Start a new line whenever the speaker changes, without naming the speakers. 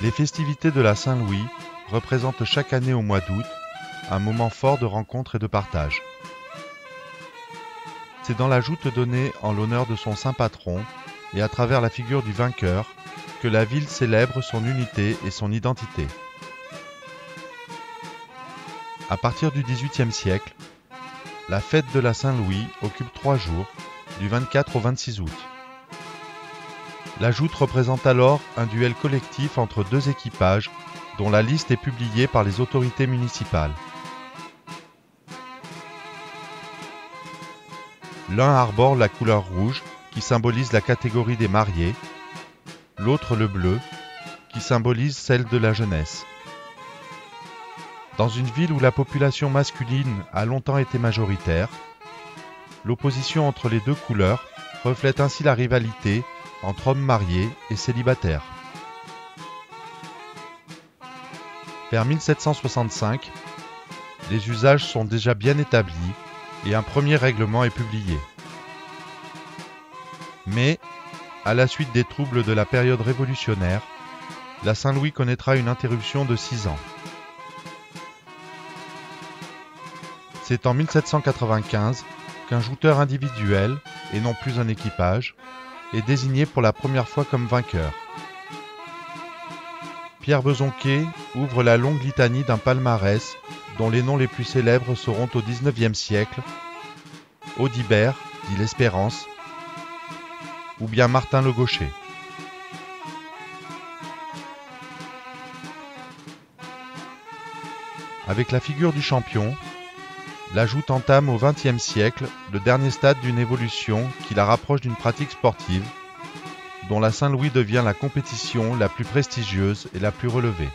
Les festivités de la Saint-Louis représentent chaque année au mois d'août un moment fort de rencontre et de partage. C'est dans la joute donnée en l'honneur de son saint patron et à travers la figure du vainqueur que la ville célèbre son unité et son identité. À partir du XVIIIe siècle, la fête de la Saint-Louis occupe 3 jours, du 24 au 26 août. La joute représente alors un duel collectif entre 2 équipages dont la liste est publiée par les autorités municipales. L'un arbore la couleur rouge, qui symbolise la catégorie des mariés, l'autre le bleu, qui symbolise celle de la jeunesse. Dans une ville où la population masculine a longtemps été majoritaire, l'opposition entre les 2 couleurs reflète ainsi la rivalité entre hommes mariés et célibataires. Vers 1765, les usages sont déjà bien établis et un premier règlement est publié. Mais, à la suite des troubles de la période révolutionnaire, la Saint-Louis connaîtra une interruption de 6 ans. C'est en 1795 qu'un jouteur individuel, et non plus un équipage, est désigné pour la première fois comme vainqueur. Pierre Bezonquet ouvre la longue litanie d'un palmarès dont les noms les plus célèbres seront au XIXe siècle Audibert, dit l'Espérance, ou bien Martin le Gaucher. Avec la figure du champion, la joute entame au XXe siècle le dernier stade d'une évolution qui la rapproche d'une pratique sportive, dont la Saint-Louis devient la compétition la plus prestigieuse et la plus relevée.